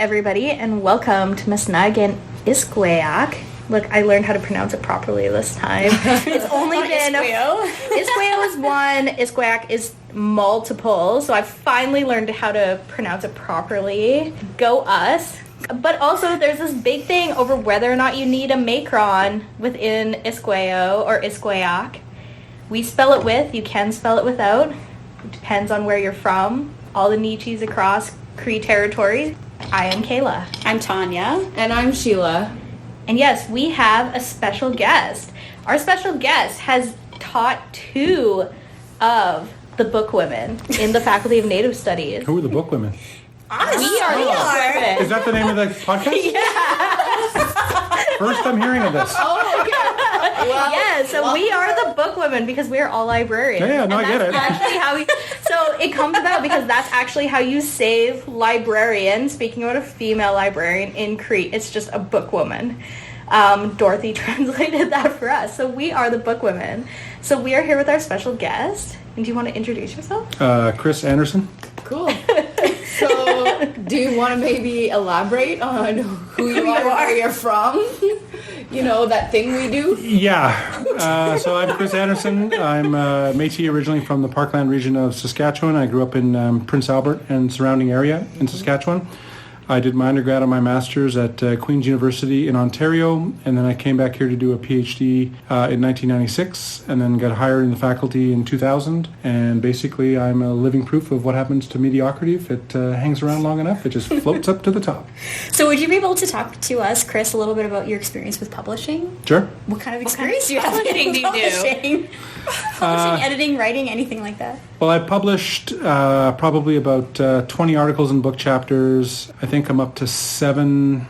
everybody, and welcome to masinahikan iskwêwak. Look, I learned how to pronounce it properly this time. It's only been... Iskwêw is one, iskwêwak is multiple, so I finally learned how to pronounce it properly. Go us. But also, there's this big thing over whether or not you need a macron within iskwêw or iskwêwak. We spell it with, you can spell it without. It depends on where you're from. All the Nietzsche's across Cree territories. I am Kayla. I'm Tanya. And I'm Sheila. And yes, we have a special guest. Our special guest has taught two of the book women in the Faculty of Native Studies. Who are the book women? We are the book women. Is that the name of the podcast? Yeah. First I'm hearing of this. Oh, okay. Well, Yeah, so we are the book women because we are all librarians. Yeah, no, I get it. Actually how we, so it comes about because that's actually how you save librarian, speaking about a female librarian in Crete. It's just a book woman. Dorothy translated that for us. So we are the book women. So we are here with our special guest. And do you want to introduce yourself? Chris Andersen. Cool. So, do you want to maybe elaborate on who you are, where you're from? You know, that thing we do? Yeah. So I'm Chris Andersen. I'm Métis originally from the Parkland region of Saskatchewan. I grew up in Prince Albert and surrounding area in Saskatchewan. I did my undergrad and my master's at Queen's University in Ontario, and then I came back here to do a PhD in 1996, and then got hired in the faculty in 2000. And basically, I'm a living proof of what happens to mediocrity if it hangs around long enough. It just floats up to the top. So would you be able to talk to us, Chris, a little bit about your experience with publishing? Sure. What kind of experience do you have publishing in do you do? publishing? Publishing, editing, writing, anything like that? Well, I published probably about 20 articles and book chapters. I think I'm up to 7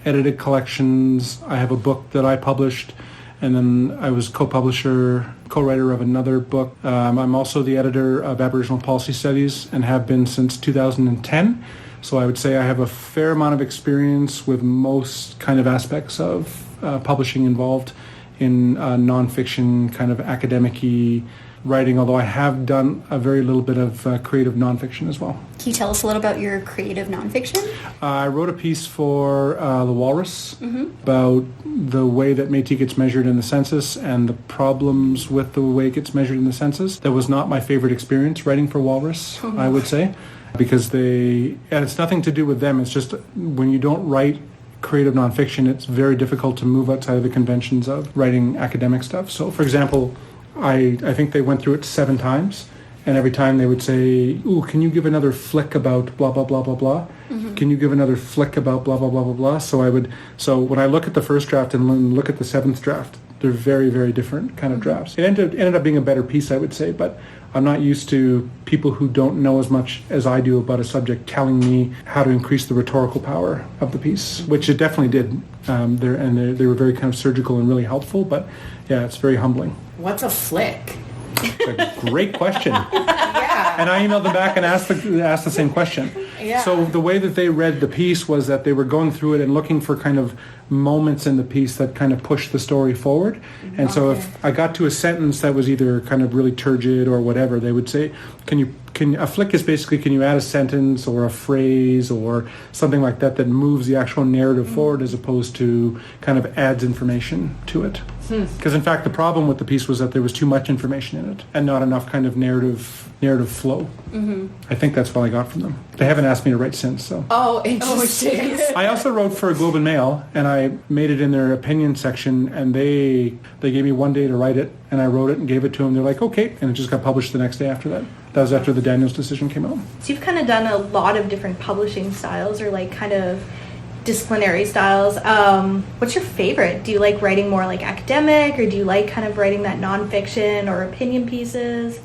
edited collections. I have a book that I published, and then I was co-writer of another book. I'm also the editor of Aboriginal Policy Studies and have been since 2010. So I would say I have a fair amount of experience with most kind of aspects of publishing involved in nonfiction, kind of academic-y writing, although I have done a very little bit of creative nonfiction as well. Can you tell us a little about your creative nonfiction? I wrote a piece for The Walrus about the way that Métis gets measured in the census and the problems with the way it gets measured in the census. That was not my favorite experience writing for Walrus, I would say, because and it's nothing to do with them, it's just when you don't write creative nonfiction, it's very difficult to move outside of the conventions of writing academic stuff. So, for example, I think they went through it 7 times, and every time they would say, "Ooh, can you give another flick about blah blah blah blah blah? Can you give another flick about blah blah blah blah blah?" So when I look at the first draft and look at the 7th draft, they're very, very different kind of drafts. It ended up being a better piece, I would say, but I'm not used to people who don't know as much as I do about a subject telling me how to increase the rhetorical power of the piece, which it definitely did. They were very kind of surgical and really helpful, but yeah, it's very humbling. What's a flick? It's a great question. Yeah. And I emailed them back and asked the same question. Yeah. So the way that they read the piece was that they were going through it and looking for kind of moments in the piece that kind of pushed the story forward. And so if I got to a sentence that was either kind of really turgid or whatever, they would say, a flick is basically, can you add a sentence or a phrase or something like that that moves the actual narrative forward as opposed to kind of adds information to it. Because in fact, the problem with the piece was that there was too much information in it and not enough kind of narrative flow. I think that's what I got from them. They haven't asked me to write since, so. Oh, interesting. I also wrote for Globe and Mail, and I made it in their opinion section, and they gave me 1 day to write it, and I wrote it and gave it to them. They're like, okay, and it just got published the next day after that. That was after the Daniels decision came out. So you've kind of done a lot of different publishing styles or like kind of disciplinary styles. What's your favorite? Do you like writing more like academic, or do you like kind of writing that nonfiction or opinion pieces?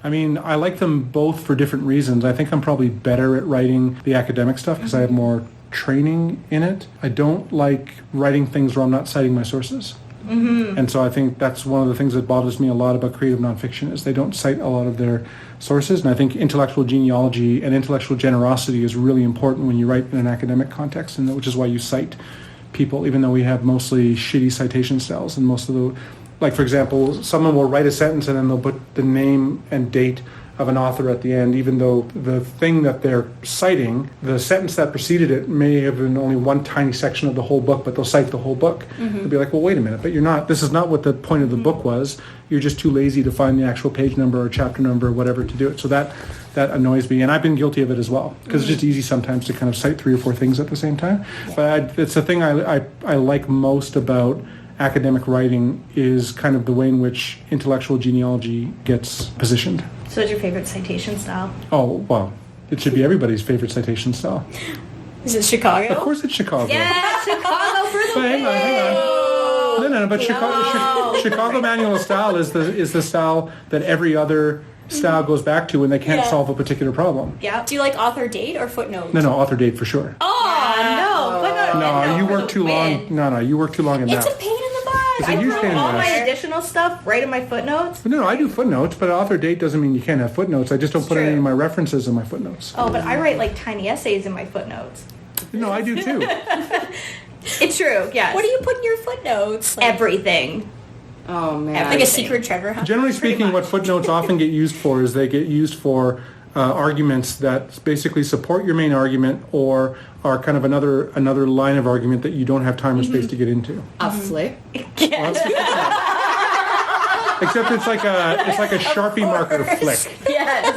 I mean, I like them both for different reasons. I think I'm probably better at writing the academic stuff because I have more training in it. I don't like writing things where I'm not citing my sources. And so I think that's one of the things that bothers me a lot about creative nonfiction is they don't cite a lot of their sources. And I think intellectual genealogy and intellectual generosity is really important when you write in an academic context, and which is why you cite people, even though we have mostly shitty citation styles. And most of the, like for example, someone will write a sentence and then they'll put the name and date of an author at the end, even though the thing that they're citing, the sentence that preceded it may have been only one tiny section of the whole book, but they'll cite the whole book. They'll be like, well, wait a minute, but this is not what the point of the book was. You're just too lazy to find the actual page number or chapter number or whatever to do it. So that annoys me, and I've been guilty of it as well, because it's just easy sometimes to kind of cite 3 or 4 things at the same time. But it's the thing I like most about academic writing is kind of the way in which intellectual genealogy gets positioned. So what's your favorite citation style? Oh, well, it should be everybody's favorite citation style. Is it Chicago? Of course it's Chicago. Yeah, Chicago for the But hang on. No, but Chicago manual of style is the style that every other style goes back to when they can't solve a particular problem. Yeah. Do you like author date or footnote? No, author date for sure. No, You work too long. No, you work too long in It's that. a pain in the butt. It's a huge pain in the all my ass. additional stuff right in my footnotes. No, I do footnotes, but author date doesn't mean you can't have footnotes. I just don't put true. any of my references in my footnotes. Oh, but I write like tiny essays in my footnotes. No, I do too. It's true, yes. What do you put in your footnotes? Like, Everything. Oh man. like a everything. secret treasure hunt? Generally speaking, much. what footnotes often get used for is they get used for arguments that basically support your main argument or are kind of another line of argument that you don't have time or space to get into. A flick. Except it's like a Sharpie marker flick. Yes.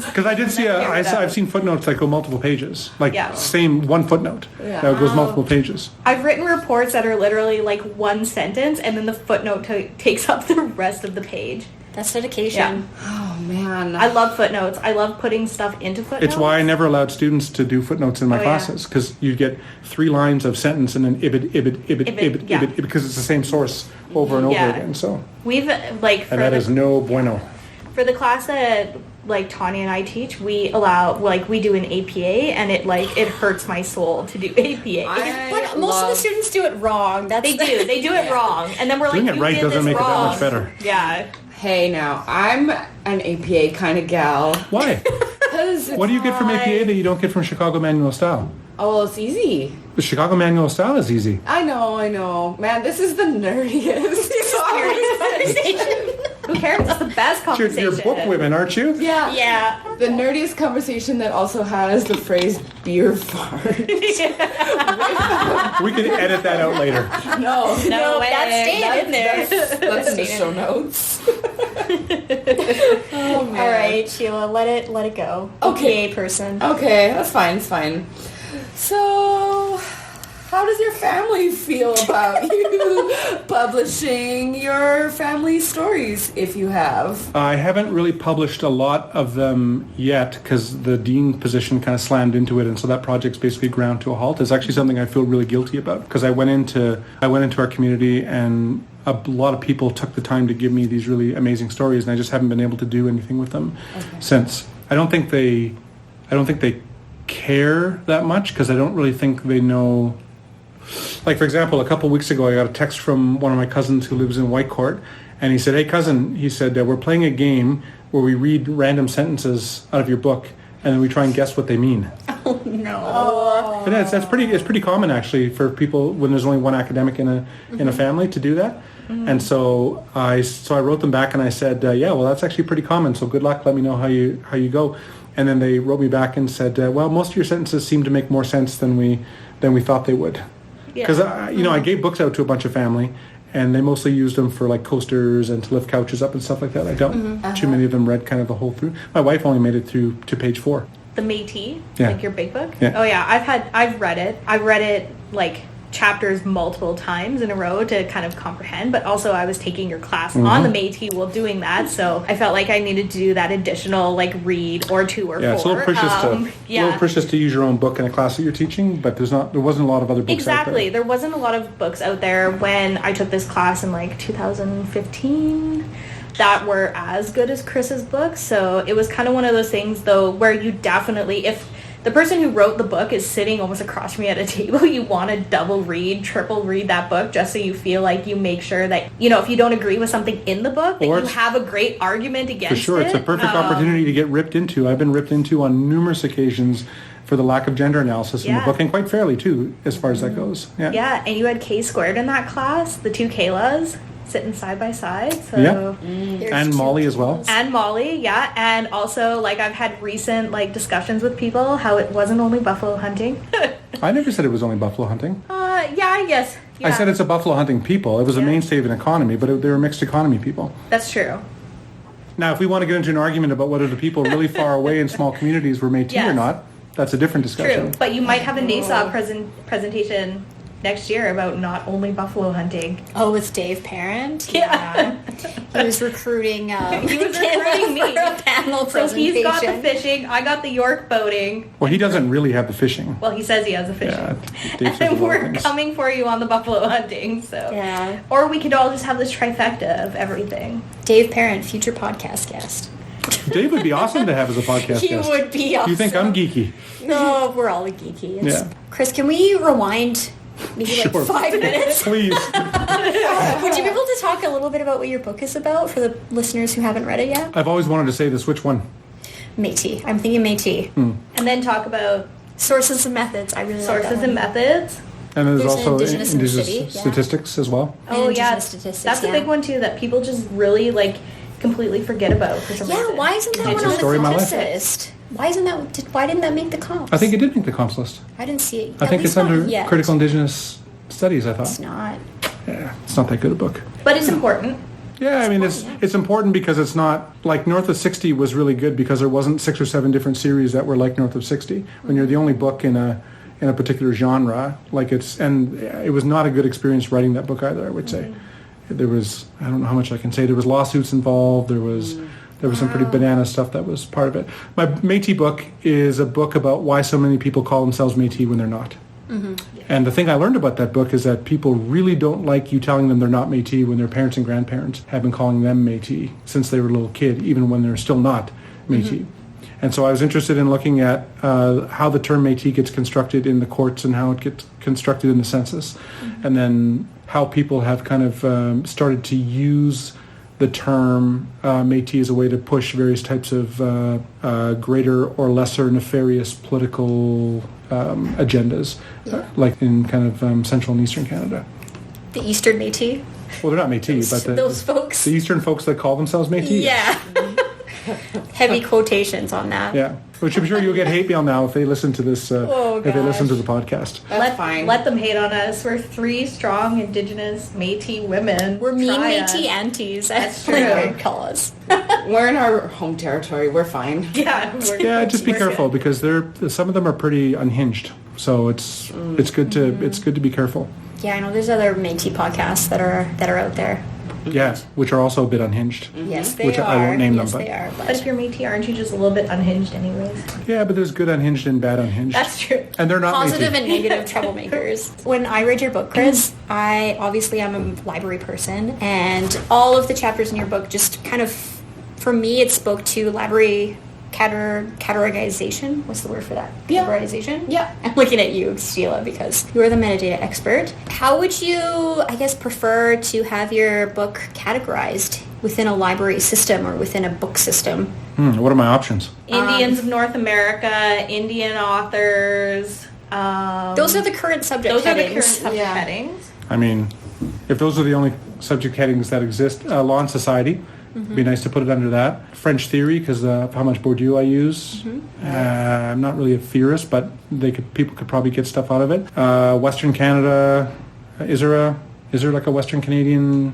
Because I did see I've seen footnotes that go multiple pages, like Yeah. same one footnote that goes multiple pages. I've written reports that are literally like one sentence and then the footnote takes up the rest of the page. That's dedication. Yeah. Oh man. I love footnotes. I love putting stuff into footnotes. It's why I never allowed students to do footnotes in my Oh, yeah. classes, because you get 3 lines of sentence and then ibid, yeah. because it's the same source over and over Yeah. again. So, We've like and that is no bueno. for the class that like Tanya and I teach, we do an APA and it hurts my soul to do APA. But most of the students do it wrong. That's They do it wrong, and then we're Doing like, it you right did doesn't this make it that wrong. much better. Yeah. Hey now, I'm an APA kind of gal. Why? 'Cause What do you get from APA that you don't get from Chicago Manual Style? Oh, well, it's easy. The Chicago Manual Style is easy. I know. Man, this is the nerdiest conversation. Who cares? It's the best conversation. You're book women, aren't you? Yeah. Yeah. The nerdiest conversation that also has the phrase beer fart. We can edit that out later. No, No, that's staying in there. That's in the show notes. Oh man. All right, Sheila, let it go. Okay. APA person. Okay, that's fine. It's fine. So, how does your family feel about you publishing your family stories, if you have? I haven't really published a lot of them yet because the dean position kind of slammed into it, and so that project's basically ground to a halt. It's actually something I feel really guilty about because I went into our community and a lot of people took the time to give me these really amazing stories, and I just haven't been able to do anything with them since. I don't think they care that much because I don't really think they know. Like, for example, a couple weeks ago, I got a text from one of my cousins who lives in Whitecourt, and he said, "Hey, cousin," he said, "we're playing a game where we read random sentences out of your book, and then we try and guess what they mean." Oh no. And it's pretty common actually for people when there's only one academic in a family to do that. And so I wrote them back and I said, "Yeah, well, that's actually pretty common. So good luck. Let me know how you go." And then they wrote me back and said, "Well, most of your sentences seem to make more sense than we thought they would." Because I gave books out to a bunch of family, and they mostly used them for like coasters and to lift couches up and stuff like that. I don't. Too many of them read kind of the whole through. My wife only made it through to page 4. The Métis, Yeah. like your big book. Yeah. Oh yeah, I've read it. I've read it like chapters multiple times in a row to kind of comprehend, but also I was taking your class on the Métis while doing that, so I felt like I needed to do that additional like read or 2 or 4. Yeah, it's a little precious to use your own book in a class that you're teaching, but there wasn't a lot of other books out Exactly. there. There wasn't a lot of books out there when I took this class in like 2015 that were as good as Chris's book. So it was kind of one of those things though where you definitely, if the person who wrote the book is sitting almost across from me at a table, you want to double read, triple read that book just so you feel like you make sure that, if you don't agree with something in the book, that Or you have a great argument against For sure, it. it's a perfect opportunity to get ripped into. I've been ripped into on numerous occasions for the lack of gender analysis in the Yeah. book, and quite fairly too, as far as that goes. Yeah. Yeah, and you had K squared in that class, the 2 Kaylas. sitting side by side. So Yeah. There's And two Molly as well. tools. and Molly, yeah, and also like I've had recent like discussions with people how it wasn't only buffalo hunting. I never said it was only buffalo hunting. Yeah, I guess. Yeah. I said it's a buffalo hunting people. It was a Yeah. mainstay of an economy, but they were mixed economy people. That's true. Now, if we want to get into an argument about whether the people really far away in small communities were Métis or Yes. not, that's a different discussion. True, but you might have a NASAW presentation next year about not only buffalo hunting. Oh, with Dave Parent? Yeah. He was recruiting He was recruiting me. for a panel So presentation. he's got the fishing, I got the York boating. Well, he doesn't really have the fishing. Well, he says he has the fishing. Yeah, Dave says a And lot of we're things. coming for you on the buffalo hunting, so. Yeah. Or we could all just have this trifecta of everything. Dave Parent, future podcast guest. Dave would be awesome to have as a podcast He guest. would be awesome. You think I'm geeky? No, we're all geeky. Yeah. Chris, can we rewind maybe like Sure. 5 minutes? Please. Would you be able to talk a little bit about what your book is about for the listeners who haven't read it yet? I've always wanted to say this. Which one? Métis. I'm thinking Métis. And then talk about Sources and methods. I really like that sources one. and methods. And there's There's also Indigenous in the Indigenous city, yeah. statistics as well. Oh yeah, Indigenous statistics, that's a yeah. big one too that people just really like completely forget about for some Yeah, reason. why isn't that It's one a on the story of my comps life. list? Why didn't that make the comps? I think it did make the comps list. I didn't see it. I At think least it's under not yet. critical Indigenous studies, I It's thought. not. Yeah, it's not that good a book. But it's important. Yeah, I mean, it's important because it's not, like North of 60 was really good because there wasn't 6 or 7 different series that were like North of 60. When you're the only book in a particular genre, and it was not a good experience writing that book either, I would say. There was, I don't know how much I can say, there was lawsuits involved, there was some pretty banana stuff that was part of it. My Métis book is a book about why so many people call themselves Métis when they're not. And the thing I learned about that book is that people really don't like you telling them they're not Métis when their parents and grandparents have been calling them Métis since they were a little kid, even when they're still not Métis. And so I was interested in looking at how the term Métis gets constructed in the courts and how it gets constructed in the census, and then how people have kind of started to use the term Métis as a way to push various types of greater or lesser nefarious political agendas, like in kind of Central and Eastern Canada. The Eastern Métis. Well, they're not Métis, but Those folks. the Eastern folks that call themselves Métis. Yeah. Heavy quotations on that. Yeah, which I'm sure you'll get hate mail now if they listen to this. Oh, if they listen gosh. to the podcast. That's fine. Let them hate on us. We're 3 strong Indigenous Métis women. We're mean Try Métis us. aunties. That's like true. they call us. We're in our home territory. We're fine. Yeah, Yeah, just be we're careful good. because some of them are pretty unhinged. So it's good to be careful. Yeah, I know there's other Métis podcasts that are out there. Yeah, which are also a bit unhinged. Yes, they Which are. I won't name them, yes, but- they are. But if you're Métis, aren't you just a little bit unhinged anyways? Yeah, but there's good unhinged and bad unhinged. That's true. And they're not Positive Métis. and negative troublemakers. When I read your book, Chris, I obviously am a library person, and all of the chapters in your book just kind of, for me, it spoke to library categorization. What's the word for that? Yeah. Categorization? Yeah. I'm looking at you, Sheila, because you are the metadata expert. How would you, I guess, prefer to have your book categorized within a library system or within a book system? What are my options? Indians of North America, Indian authors. Those are the current subject Those are the headings. current subject Yeah. headings. I mean, if those are the only subject headings that exist, law and society, it'd be nice to put it under that. French theory, because of how much Bourdieu I use. I'm not really a theorist, but people could probably get stuff out of it. Western Canada, is there like a Western Canadian?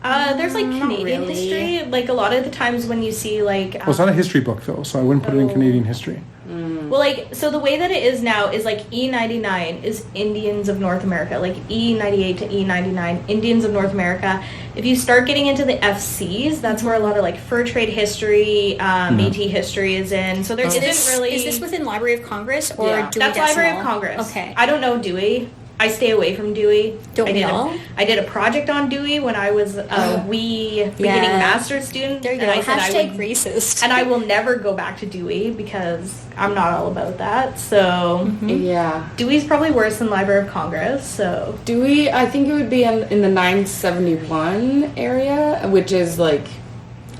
There's like Canadian really. history. Like a lot of the times when you see like Well, it's not a history book though, so I wouldn't put it in Canadian history. well, like so the way that it is now is like E99 is Indians of North America, like E98 to E99 Indians of North America. If you start getting into the FCs, that's where a lot of like fur trade history, Métis history is in. So there Is isn't this, really. is this within Library of Congress or Yeah. Dewey That's Library of Decimal? Congress. Okay. I don't know Dewey. I stay away from Dewey. Don't I we did all? I did a project on Dewey when I was a wee beginning master's student. There you go. and I said I Hashtag would, racist. and I will never go back to Dewey because I'm not all about that. So Yeah. Dewey's probably worse than Library of Congress. So Dewey, I think it would be in the 971 area, which is like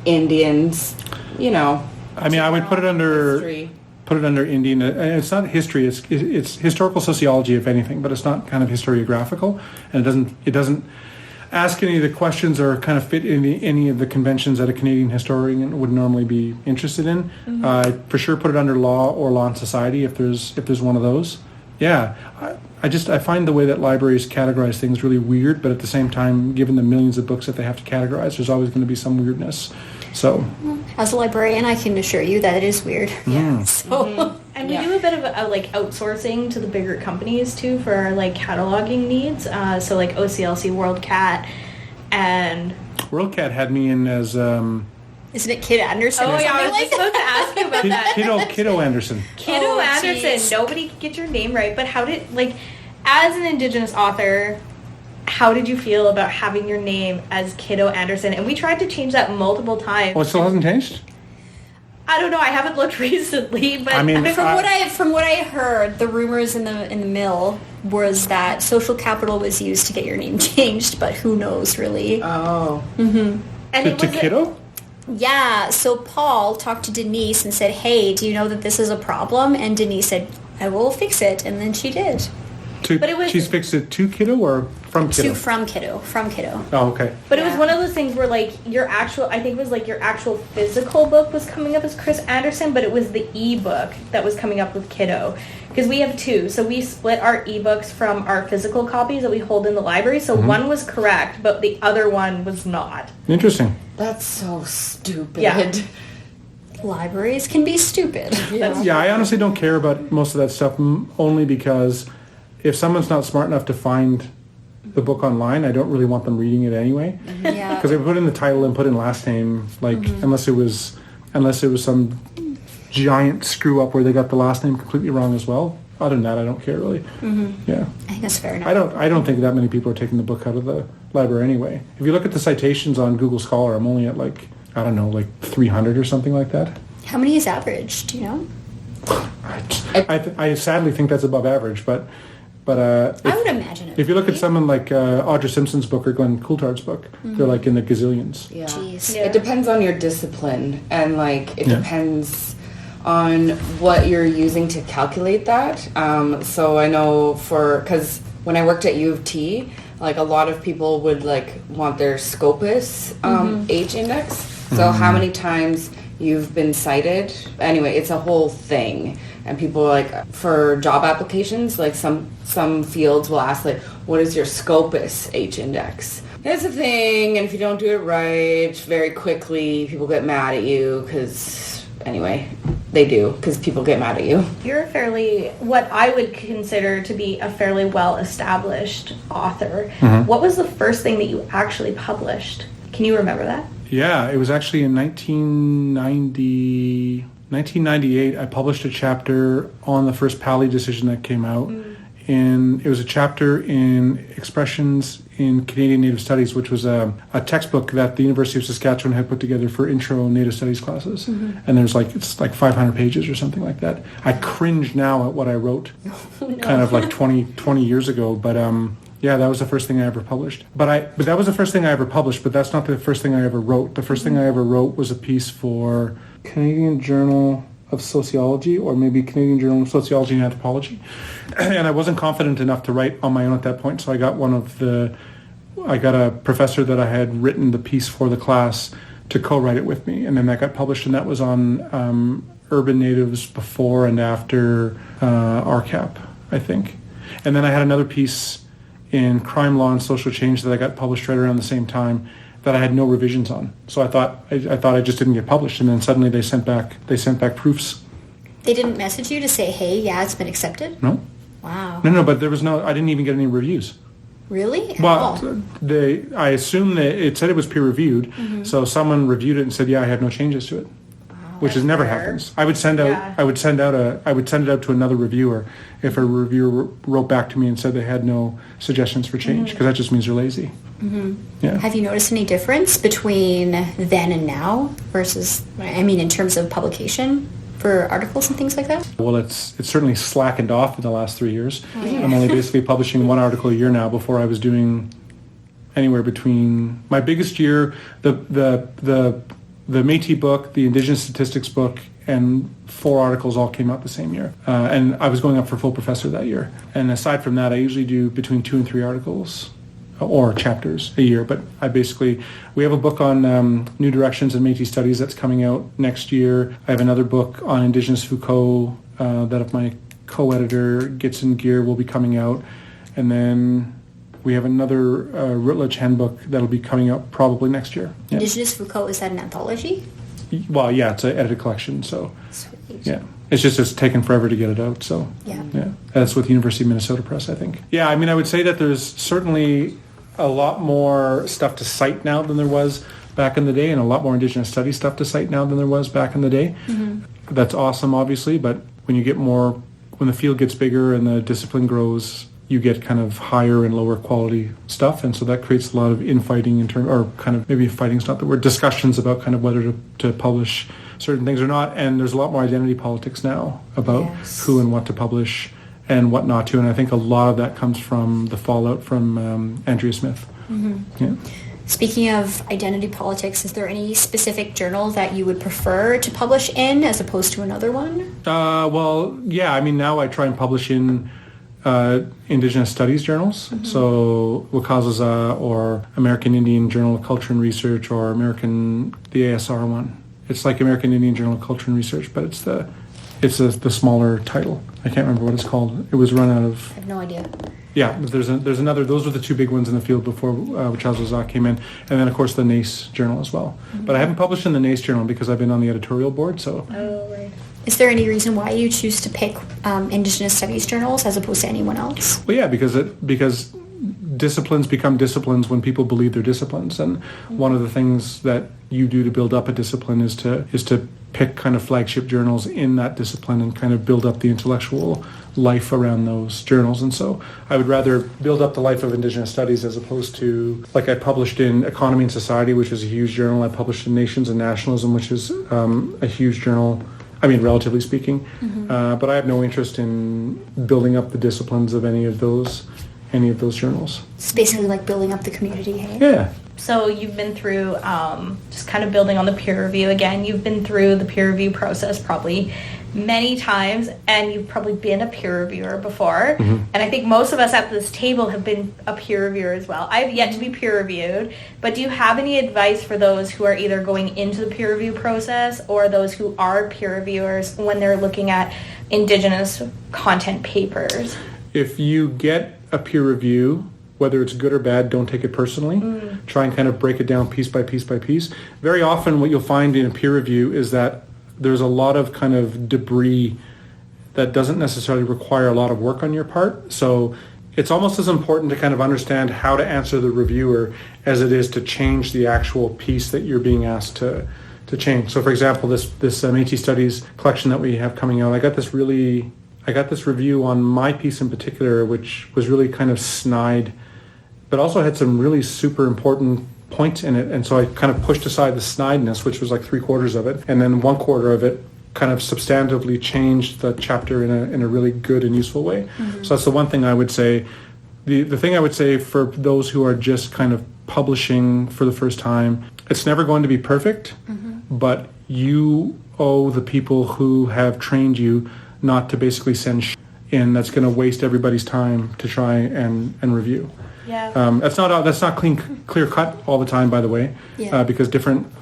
Indians, I mean, I would put it under history. Indian. It's not history. It's historical sociology, if anything, but it's not kind of historiographical, and it doesn't. ask any of the questions or kind of fit in any of the conventions that a Canadian historian would normally be interested in. I for sure put it under law or law and society if there's one of those. Yeah, I find the way that libraries categorize things really weird, but at the same time, given the millions of books that they have to categorize, there's always going to be some weirdness. So, as a librarian, I can assure you that it is weird. Yeah. So, and we do a bit of like outsourcing to the bigger companies too for our like cataloging needs. So like OCLC, WorldCat, and WorldCat had me in as isn't it Kid Andersen? Oh yeah, I was just about to ask you about that. Kiddo Andersen. Kiddo Andersen. Geez. Nobody could get your name right, but how did like as an Indigenous author? How did you feel about having your name as Kiddo Andersen? And we tried to change that multiple times. Oh, it still hasn't changed? I don't know. I haven't looked recently, but I mean, from what I heard, the rumors in the mill was that social capital was used to get your name changed, but who knows really? Oh. and it to was Kiddo? Yeah. So Paul talked to Denise and said, "Hey, do you know that this is a problem?" And Denise said, "I will fix it," and then she did. But it was- she's fixed it to Kiddo or from Kiddo? From Kiddo. Oh, okay. But it was one of those things where like your actual, I think it was like your actual physical book was coming up as Chris Andersen, but it was the ebook that was coming up with Kiddo. Because we have two. So we split our ebooks from our physical copies that we hold in the library. So one was correct, but the other one was not. Interesting. That's so stupid. Yeah. Libraries can be stupid. Yeah, I honestly don't care about most of that stuff only because if someone's not smart enough to find the book online, I don't really want them reading it anyway. Yeah. Because they put in the title and put in last name, like unless it was some giant screw up where they got the last name completely wrong as well. Other than that, I don't care really. Yeah. I think that's fair enough. I don't think that many people are taking the book out of the library anyway. If you look at the citations on Google Scholar, I'm only at like 300 or something like that. How many is average? Do you know? I sadly think that's above average, but I would imagine it. if you look at someone like Audra Simpson's book or Glenn Coulthard's book, they're like in the gazillions. Yeah. Jeez. Yeah. It depends on your discipline and like it depends on what you're using to calculate that. So I know because when I worked at U of T, like a lot of people would like want their Scopus age index. So how many times you've been cited. Anyway, it's a whole thing. And people like for job applications, like some fields will ask like, what is your Scopus H index? That's a thing, and if you don't do it right very quickly, people get mad at you because anyway, they do because people get mad at you. You're a fairly, what I would consider to be a fairly well-established author. What was the first thing that you actually published? Can you remember that? Yeah, it was actually in 1998. I published a chapter on the first Pali decision that came out. And it was a chapter in Expressions in Canadian Native Studies, which was a textbook that the University of Saskatchewan had put together for intro Native Studies classes. And it's like 500 pages or something like that. I cringe now at what I wrote kind of like 20 years ago. But yeah, that was the first thing I ever published. But that was the first thing I ever published, but that's not the first thing I ever wrote. The first thing I ever wrote was a piece for Canadian Journal of Sociology, or maybe Canadian Journal of Sociology and Anthropology. And I wasn't confident enough to write on my own at that point, so I got a professor that I had written the piece for the class to co-write it with me, and then that got published, and that was on urban natives before and after RCAP, I think. And then I had another piece in crime law and social change that I got published right around the same time that I had no revisions on. So I thought I just didn't get published, and then suddenly they sent back proofs. They didn't message you to say, "Hey, yeah, it's been accepted"? No. Wow. No, but I didn't even get any reviews. Really? Well, I assume that it said it was peer reviewed, so someone reviewed it and said, "Yeah, I had no changes to it," which is never happens. I would send it out to another reviewer if a reviewer wrote back to me and said they had no suggestions for change, because that just means they're lazy. Yeah. Have you noticed any difference between then and now versus, in terms of publication for articles and things like that? Well, it's certainly slackened off in the last 3 years. I'm only basically publishing one article a year now. Before I was doing anywhere between my biggest year, the Métis book, the Indigenous statistics book, and 4 articles all came out the same year. And I was going up for full professor that year. And aside from that, I usually do between 2 and 3 articles or chapters a year. But we have a book on New Directions in Métis Studies that's coming out next year. I have another book on Indigenous Foucault that if my co-editor gets in gear will be coming out. And then we have another Routledge handbook that'll be coming out probably next year. Yeah. Indigenous Foucault, is that an anthology? Well, yeah, it's an edited collection, so Sweet. yeah. It's taken forever to get it out, so yeah. That's with the University of Minnesota Press, I think. Yeah, I mean, I would say that there's certainly a lot more stuff to cite now than there was back in the day, and a lot more Indigenous studies stuff to cite now than there was back in the day. Mm-hmm. That's awesome, obviously, but when the field gets bigger and the discipline grows, you get kind of higher and lower quality stuff, and so that creates a lot of infighting or kind of, maybe fighting's not the word, discussions about kind of whether to publish certain things or not. And there's a lot more identity politics now about who and what to publish and what not to, and I think a lot of that comes from the fallout from Andrea Smith. Mm-hmm. Yeah. Speaking of identity politics, is there any specific journal that you would prefer to publish in as opposed to another one? Well, yeah, I mean, now I try and publish in Indigenous Studies journals, mm-hmm. so Wakazaza or American Indian Journal of Culture and Research or the ASR one. It's like American Indian Journal of Culture and Research, but it's the smaller title. I can't remember what it's called. It was run out of... I have no idea. Yeah, there's another. Those were the two big ones in the field before Wakazaza came in, and then of course the NACE journal as well. Mm-hmm. But I haven't published in the NACE journal because I've been on the editorial board. So. Oh, right. Is there any reason why you choose to pick Indigenous Studies journals as opposed to anyone else? Well, yeah, because disciplines become disciplines when people believe they're disciplines, and one of the things that you do to build up a discipline is to pick kind of flagship journals in that discipline and kind of build up the intellectual life around those journals. And so I would rather build up the life of Indigenous Studies as opposed to, like, I published in Economy and Society, which is a huge journal. I published in Nations and Nationalism, which is a huge journal. I mean, relatively speaking, mm-hmm. But I have no interest in building up the disciplines of any of those journals. It's basically like building up the community, hey? Yeah. So you've been through, just kind of building on the peer review again, you've been through the peer review process probably many times, and you've probably been a peer reviewer before. Mm-hmm. And I think most of us at this table have been a peer reviewer as well. I've yet to be peer reviewed, but do you have any advice for those who are either going into the peer review process or those who are peer reviewers when they're looking at Indigenous content papers? If you get a peer review, whether it's good or bad, don't take it personally. Try and kind of break it down piece by piece by piece. Very often what you'll find in a peer review is that there's a lot of kind of debris that doesn't necessarily require a lot of work on your part. So it's almost as important to kind of understand how to answer the reviewer as it is to change the actual piece that you're being asked to change. So for example, this Métis Studies collection that we have coming out, I got this review on my piece in particular, which was really kind of snide, but also had some really super important points in it. And so I kind of pushed aside the snideness, which was like 3/4 of it, and then 1/4 of it kind of substantively changed the chapter in a really good and useful way. Mm-hmm. So that's the one thing I would say. The thing I would say for those who are just kind of publishing for the first time, it's never going to be perfect, mm-hmm. but you owe the people who have trained you not to basically send in that's going to waste everybody's time to try and review. Yeah. That's not clear cut all the time, by the way, because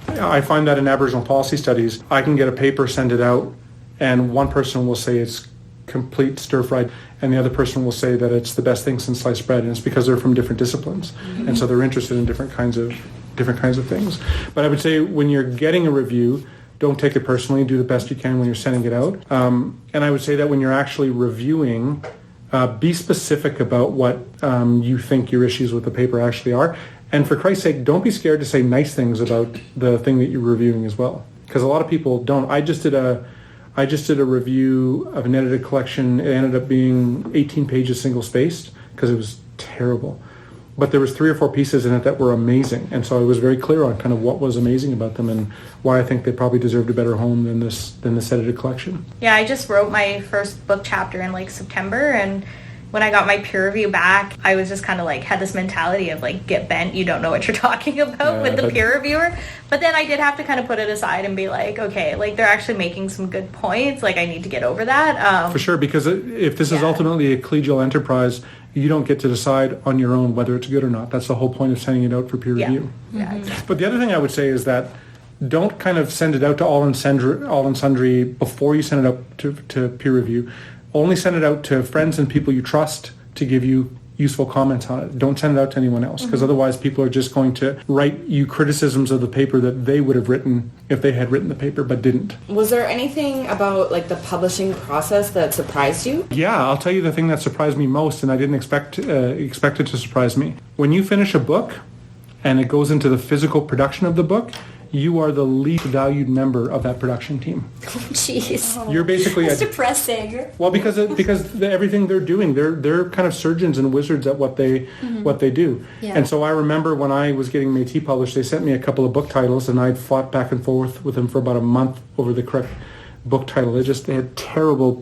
I find that in Aboriginal policy studies, I can get a paper, send it out, and one person will say it's complete stir-fried, and the other person will say that it's the best thing since sliced bread, and it's because they're from different disciplines, mm-hmm. and so they're interested in different kinds of things. But I would say when you're getting a review, don't take it personally. Do the best you can when you're sending it out. And I would say that when you're actually reviewing, be specific about what you think your issues with the paper actually are. And for Christ's sake, don't be scared to say nice things about the thing that you're reviewing as well. Because a lot of people don't. I just did a review of an edited collection. It ended up being 18 pages single-spaced because it was terrible. But there was 3 or 4 pieces in it that were amazing. And so I was very clear on kind of what was amazing about them and why I think they probably deserved a better home than this edited collection. Yeah, I just wrote my first book chapter in like September, and when I got my peer review back, I was just kind of like, had this mentality of like, get bent, you don't know what you're talking about with the peer reviewer. But then I did have to kind of put it aside and be like, okay, like they're actually making some good points. Like I need to get over that. For sure, because if this is ultimately a collegial enterprise, you don't get to decide on your own whether it's good or not. That's the whole point of sending it out for peer review. Yeah, exactly. But the other thing I would say is that don't kind of send it out to all and sundry before you send it out to peer review. Only send it out to friends and people you trust to give you useful comments on it. Don't send it out to anyone else, because otherwise people are just going to write you criticisms of the paper that they would have written if they had written the paper but didn't. Was there anything about like the publishing process that surprised you? Yeah, I'll tell you the thing that surprised me most, and I didn't expect it to surprise me. When you finish a book and it goes into the physical production of the book, you are the least valued member of that production team. Jeez. You're basically That's depressing. well, because everything they're doing, they're kind of surgeons and wizards at what they do. Yeah. And so I remember when I was getting Métis published, they sent me a couple of book titles, and I'd fought back and forth with them for about a month over the correct book title. They had terrible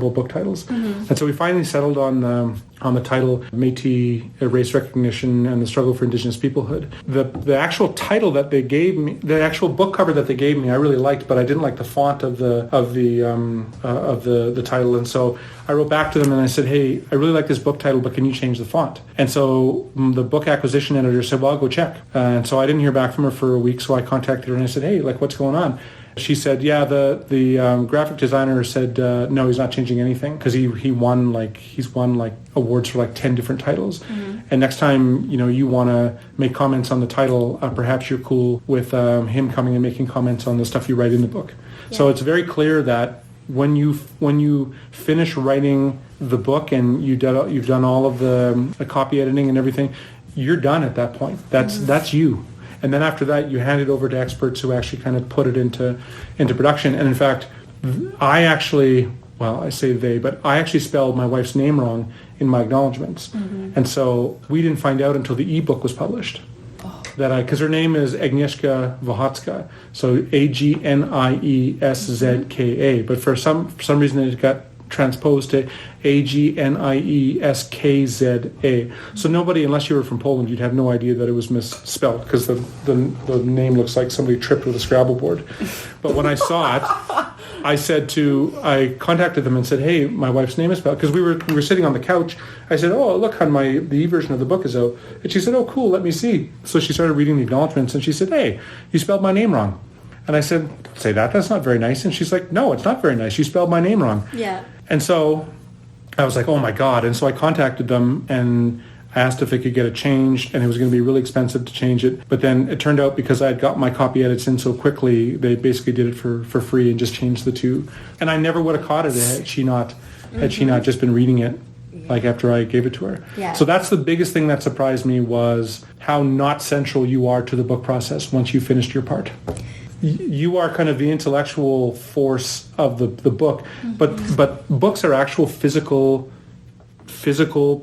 book titles. And so we finally settled on the title Métis Race Recognition and the Struggle for Indigenous Peoplehood. The actual title that they gave me, the actual book cover that they gave me, I really liked, but I didn't like the font of the title. And so I wrote back to them and I said, hey, I really like this book title, but can you change the font? And so the book acquisition editor said, well, I'll go check. And so I didn't hear back from her for a week, so I contacted her and I said, hey, like, what's going on? She said, yeah, the graphic designer said, no, he's not changing anything, because he's won awards for like 10 different titles. And next time, you want to make comments on the title, perhaps you're cool with him coming and making comments on the stuff you write in the book. Yeah. So it's very clear that when you finish writing the book and you've done all of the copy editing and everything, you're done at that point. That's you. And then after that, you hand it over to experts who actually kind of put it into production. And in fact, I actually spelled my wife's name wrong in my acknowledgments. And so we didn't find out until the ebook was published. Because her name is Agnieszka Wachocka, so Agnieszka, but for some reason it got transposed to Agnieszka. So nobody, unless you were from Poland, you'd have no idea that it was misspelled, because the name looks like somebody tripped with a Scrabble board. But when I saw it, I contacted them and said, hey, my wife's name is spelled, because we were sitting on the couch. I said, oh, look, on the e-version of the book is out. And she said, oh, cool, let me see. So she started reading the acknowledgments and she said, hey, you spelled my name wrong. And I said, say that's not very nice. And she's like, no, it's not very nice. You spelled my name wrong. Yeah. And so I was like, oh my God. And so I contacted them and I asked if they could get it changed, and it was going to be really expensive to change it. But then it turned out, because I had got my copy edits in so quickly, they basically did it for free and just changed the two. And I never would have caught it had she not just been reading it like after I gave it to her. Yeah. So that's the biggest thing that surprised me, was how not central you are to the book process once you finished your part. You are kind of the intellectual force of the book, but books are actual physical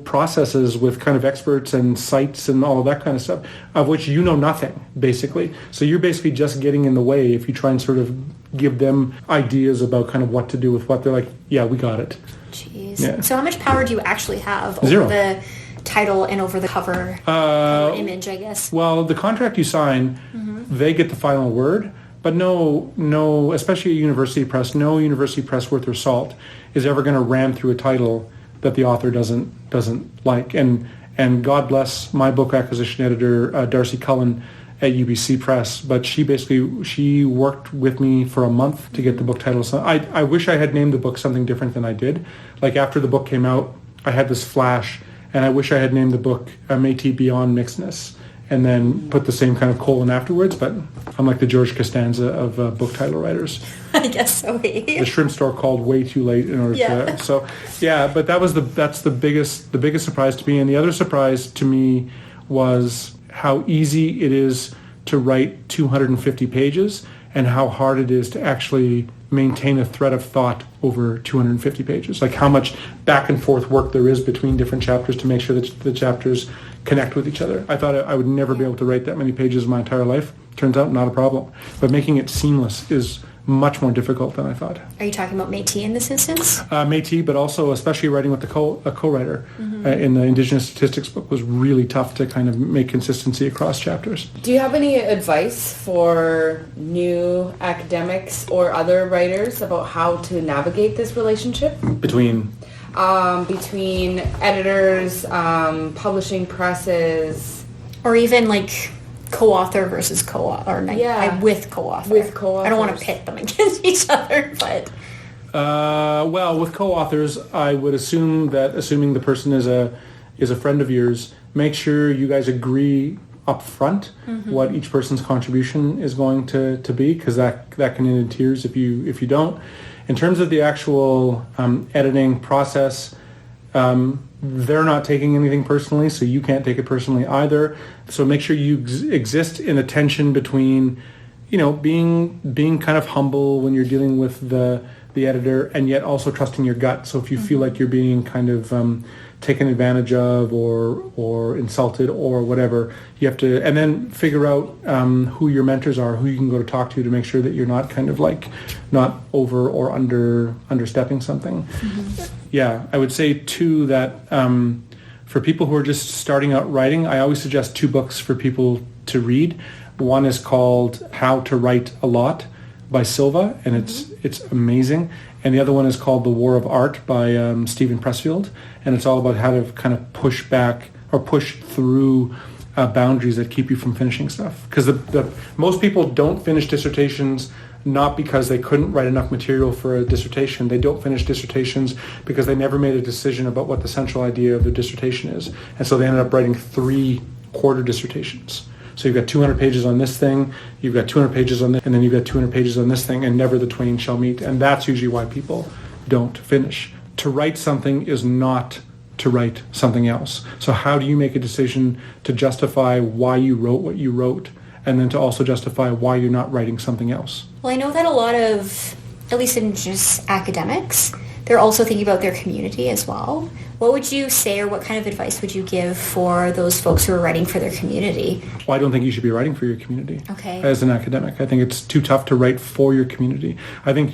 processes with kind of experts and sites and all of that kind of stuff, of which you know nothing, basically. So you're basically just getting in the way if you try and sort of give them ideas about kind of what to do with what. They're like, yeah, we got it. Jeez. Yeah. So how much power do you actually have over Zero. the title and over the cover image, I guess? Well, the contract you sign, they get the final word. But no, especially a university press, no university press worth their salt is ever going to ram through a title that the author doesn't like. And God bless my book acquisition editor, Darcy Cullen at UBC Press. But she worked with me for a month to get the book title. So I wish I had named the book something different than I did. Like after the book came out, I had this flash, and I wish I had named the book Métis Beyond Mixedness, and then put the same kind of colon afterwards. But I'm like the George Costanza of book title writers. I guess so. The shrimp store called way too late in order to. So yeah, but that's the biggest surprise to me. And the other surprise to me was how easy it is to write 250 pages and how hard it is to actually maintain a thread of thought over 250 pages. Like how much back and forth work there is between different chapters to make sure that the chapters connect with each other. I thought I would never be able to write that many pages in my entire life. Turns out not a problem. But making it seamless is much more difficult than I thought. Are you talking about Métis in this instance? Métis, but also especially writing with a co-writer in the Indigenous statistics book was really tough to kind of make consistency across chapters. Do you have any advice for new academics or other writers about how to navigate this relationship? Between editors, publishing presses, or even like co-author versus co-author, with co-author. With co-authors. I don't want to pit them against each other, but well, with co-authors, I would assuming the person is a friend of yours, make sure you guys agree up front what each person's contribution is going to be, because that can end in tears if you don't. In terms of the actual editing process, they're not taking anything personally, so you can't take it personally either. So make sure you exist in a tension between, being kind of humble when you're dealing with the editor, and yet also trusting your gut. So if you feel like you're being kind of taken advantage of or insulted or whatever, you have to, and then figure out who your mentors are, who you can go to talk to make sure that you're not kind of like not over or understepping something. Yeah, I would say too that for people who are just starting out writing, I always suggest 2 books for people to read. One is called How to Write a Lot by Silva, and it's amazing. And the other one is called The War of Art by Stephen Pressfield, and it's all about how to kind of push back or push through boundaries that keep you from finishing stuff. Because the most people don't finish dissertations not because they couldn't write enough material for a dissertation. They don't finish dissertations because they never made a decision about what the central idea of their dissertation is. And so they ended up writing 3 quarter dissertations. So you've got 200 pages on this thing, you've got 200 pages on this, and then you've got 200 pages on this thing, and never the twain shall meet. And that's usually why people don't finish. To write something is not to write something else. So how do you make a decision to justify why you wrote what you wrote, and then to also justify why you're not writing something else? Well, I know that a lot of, at least in just academics, they're also thinking about their community as well. What would you say, or what kind of advice would you give for those folks who are writing for their community? Well, I don't think you should be writing for your community. Okay. As an academic, I think it's too tough to write for your community. I think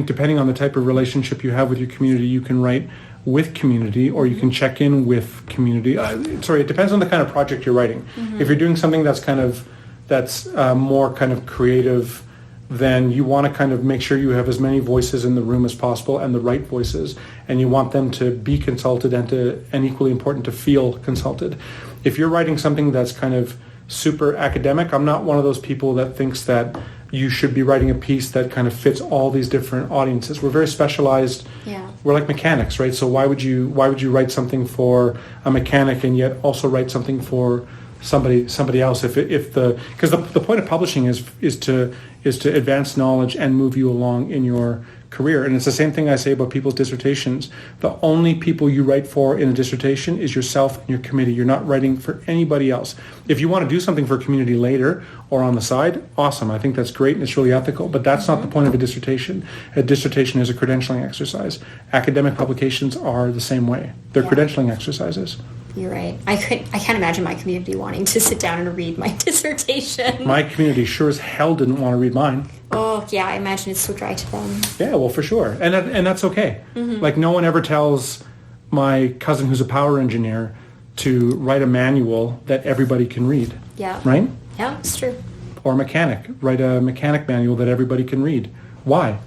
depending on the type of relationship you have with your community, you can write with community, or you can check in with community. It depends on the kind of project you're writing. If you're doing something that's more kind of creative, then you want to kind of make sure you have as many voices in the room as possible, and the right voices, and you want them to be consulted and equally important to feel consulted. If you're writing something that's kind of super academic, I'm not one of those people that thinks that you should be writing a piece that kind of fits all these different audiences. We're very specialized. Yeah. We're like mechanics, right? So why would you write something for a mechanic and yet also write something for somebody else? Because the point of publishing is to advance knowledge and move you along in your career. And it's the same thing I say about people's dissertations. The only people you write for in a dissertation is yourself and your committee. You're not writing for anybody else. If you want to do something for a community later or on the side, awesome. I think that's great and it's really ethical, but that's not the point of a dissertation. A dissertation is a credentialing exercise. Academic publications are the same way. They're credentialing exercises. You're right. I can't imagine my community wanting to sit down and read my dissertation. My community sure as hell didn't want to read mine. Oh, yeah, I imagine it's so dry to them. Yeah, well, for sure. And that's okay. Like, no one ever tells my cousin who's a power engineer to write a manual that everybody can read. Yeah. Right? Yeah, it's true. Or a mechanic. Write a mechanic manual that everybody can read. Why?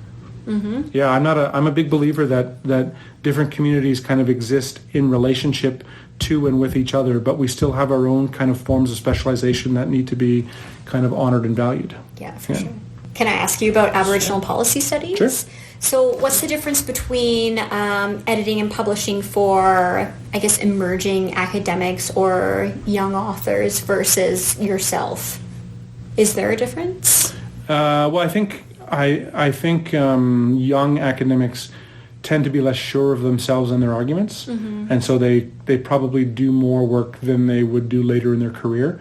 Yeah, I'm a big believer that different communities kind of exist in relationship to and with each other, but we still have our own kind of forms of specialization that need to be kind of honored and valued. Yeah, for sure. Can I ask you about Aboriginal policy studies? Sure. So what's the difference between editing and publishing for, I guess, emerging academics or young authors versus yourself? Is there a difference? Well, I think young academics tend to be less sure of themselves and their arguments, and so they probably do more work than they would do later in their career.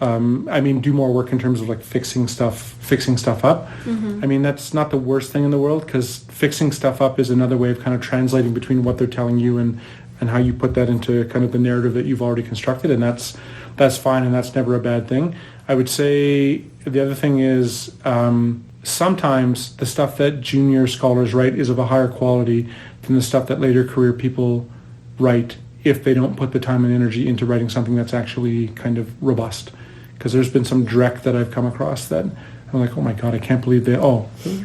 Do more work in terms of like fixing stuff up. I mean, that's not the worst thing in the world, because fixing stuff up is another way of kind of translating between what they're telling you and how you put that into kind of the narrative that you've already constructed, and that's fine, and that's never a bad thing. I would say the other thing is sometimes the stuff that junior scholars write is of a higher quality than the stuff that later career people write if they don't put the time and energy into writing something that's actually kind of robust. Because there's been some direct that I've come across that I'm like, oh my God, I can't believe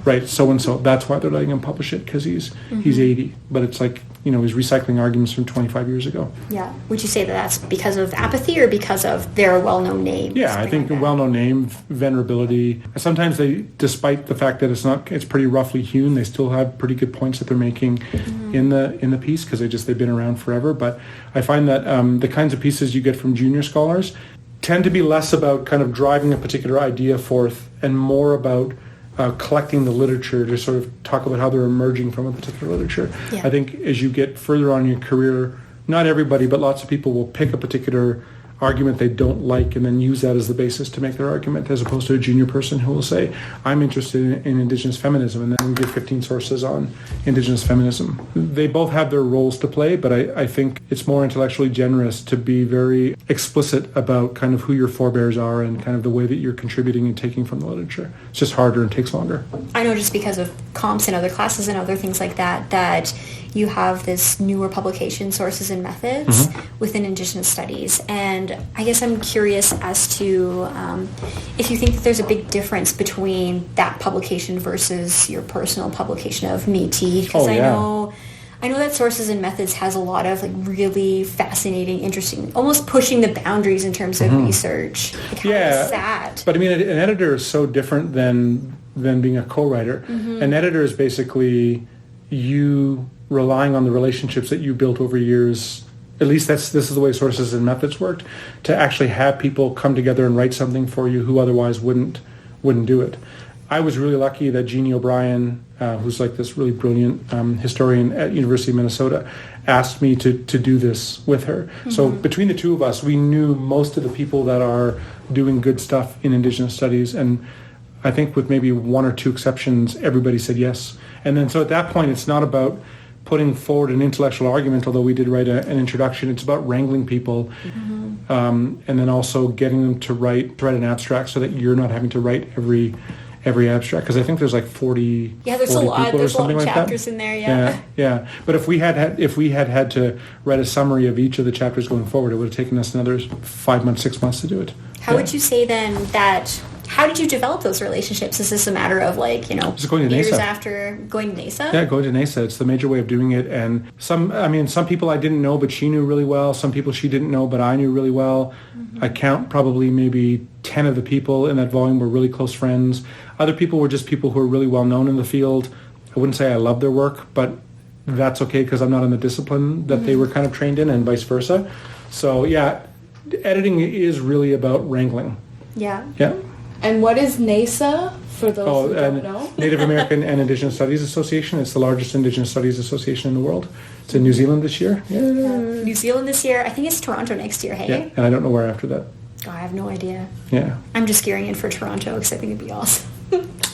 right, so-and-so, that's why they're letting him publish it, because he's 80. But it's like, he's recycling arguments from 25 years ago. Yeah. Would you say that that's because of apathy or because of their well-known name? Yeah, I think a well-known name, venerability. Sometimes they, despite the fact that it's pretty roughly hewn, they still have pretty good points that they're making in the piece, because they've been around forever. But I find that the kinds of pieces you get from junior scholars tend to be less about kind of driving a particular idea forth and more about collecting the literature to sort of talk about how they're emerging from a particular literature. Yeah. I think as you get further on in your career, not everybody, but lots of people will pick a particular argument they don't like and then use that as the basis to make their argument, as opposed to a junior person who will say, I'm interested in Indigenous feminism, and then give 15 sources on Indigenous feminism. They both have their roles to play, but I think it's more intellectually generous to be very explicit about kind of who your forebears are and kind of the way that you're contributing and taking from the literature. It's just harder and takes longer. I know, just because of comps and other classes and other things like that you have this newer publication sources and methods within Indigenous studies. And I guess I'm curious as to if you think that there's a big difference between that publication versus your personal publication of Métis. Because I know that Sources and Methods has a lot of like really fascinating, interesting, almost pushing the boundaries in terms of research. Like, how is that? But I mean, an editor is so different than being a co-writer. An editor is basically you relying on the relationships that you built over years. At least this is the way Sources and Methods worked, to actually have people come together and write something for you who otherwise wouldn't do it. I was really lucky that Jeannie O'Brien, who's like this really brilliant historian at University of Minnesota, asked me to do this with her. So between the two of us, we knew most of the people that are doing good stuff in Indigenous studies, and I think with maybe one or two exceptions, everybody said yes. And then so at that point, it's not about putting forward an intellectual argument, although we did write an introduction. It's about wrangling people, and then also getting them to write an abstract, so that you're not having to write every abstract, because I think there's like 40 there's 40 a lot, people there's or something a lot of like chapters that. in there. Yeah. But if we had to write a summary of each of the chapters going forward, it would have taken us another 5 months, 6 months to do it. How would you say then that? How did you develop those relationships? Is this a matter of Just going to years NASA. After going to NASA? Yeah, going to NASA. It's the major way of doing it. And some people I didn't know, but she knew really well. Some people she didn't know, but I knew really well. I count probably maybe 10 of the people in that volume were really close friends. Other people were just people who are really well known in the field. I wouldn't say I love their work, but that's okay, because I'm not in the discipline that they were kind of trained in, and vice versa. So yeah, editing is really about wrangling. Yeah. Yeah. And what is NASA, for those who don't know? Native American and Indigenous Studies Association. It's the largest Indigenous Studies association in the world. It's in New Zealand this year. Yeah. New Zealand this year. I think it's Toronto next year, hey? Yeah, and I don't know where after that. Oh, I have no idea. Yeah. I'm just gearing in for Toronto because I think it'd be awesome.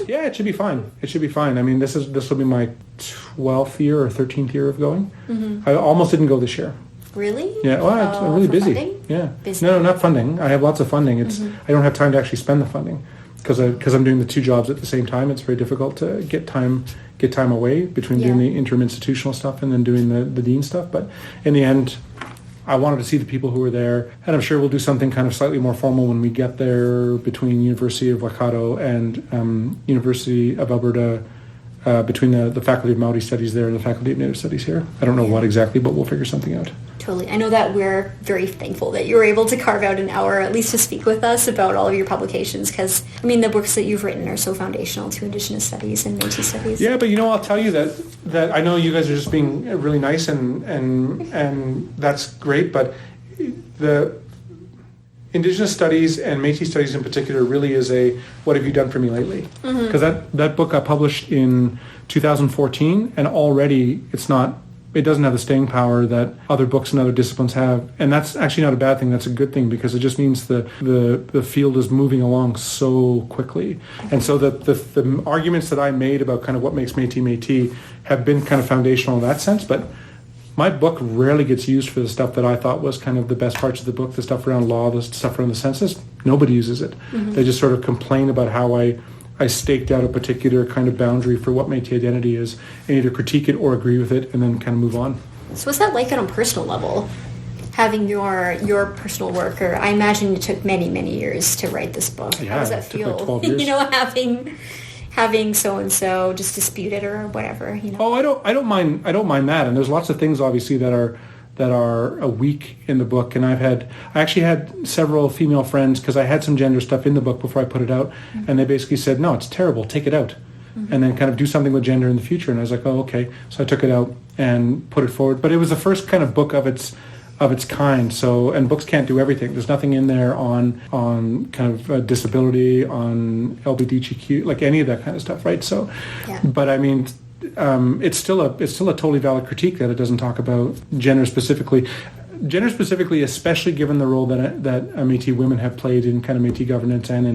Yeah, it should be fine. It should be fine. I mean, this will be my 12th year or 13th year of going. I almost didn't go this year. Really? Yeah, well, I'm really busy. Funding? Yeah. Busy. No, not funding. I have lots of funding. I don't have time to actually spend the funding, because I'm doing the two jobs at the same time. It's very difficult to get time away between doing the interim institutional stuff and then doing the dean stuff. But in the end, I wanted to see the people who were there, and I'm sure we'll do something kind of slightly more formal when we get there, between University of Waikato and University of Alberta, between the Faculty of Māori Studies there and the Faculty of Native Studies here. I don't know what exactly, but we'll figure something out. Totally. I know that we're very thankful that you were able to carve out an hour at least to speak with us about all of your publications, because, I mean, the books that you've written are so foundational to Indigenous studies and Métis studies. Yeah, but I'll tell you that I know you guys are just being really nice, and that's great, but the Indigenous studies and Métis studies in particular really is a what have you done for me lately? Because that book got published in 2014, and already it doesn't have the staying power that other books and other disciplines have. And that's actually not a bad thing. That's a good thing, because it just means the field is moving along so quickly. And so the arguments that I made about kind of what makes Métis have been kind of foundational in that sense. But my book rarely gets used for the stuff that I thought was kind of the best parts of the book, the stuff around law, the stuff around the census. Nobody uses it. They just sort of complain about how I I staked out a particular kind of boundary for what Métis identity is, and either critique it or agree with it, and then kind of move on. So what's that like on a personal level? Having your personal work, or I imagine it took many, many years to write this book. Yeah, How does that it took feel? like 12 years. You know, having so and so just dispute it or whatever. You know. Oh, I don't mind that, and there's lots of things obviously that are weak in the book, and I actually had several female friends, because I had some gender stuff in the book before I put it out, and they basically said, no, it's terrible, take it out, and then kind of do something with gender in the future. And I was like, oh, okay. So I took it out and put it forward, but it was the first kind of book of its kind. So, and books can't do everything. There's nothing in there on kind of disability, on LGBTQ, like any of that kind of stuff, right? So, yeah. But I mean, it's still a totally valid critique that it doesn't talk about gender specifically, especially given the role that Métis women have played in kind of Métis governance and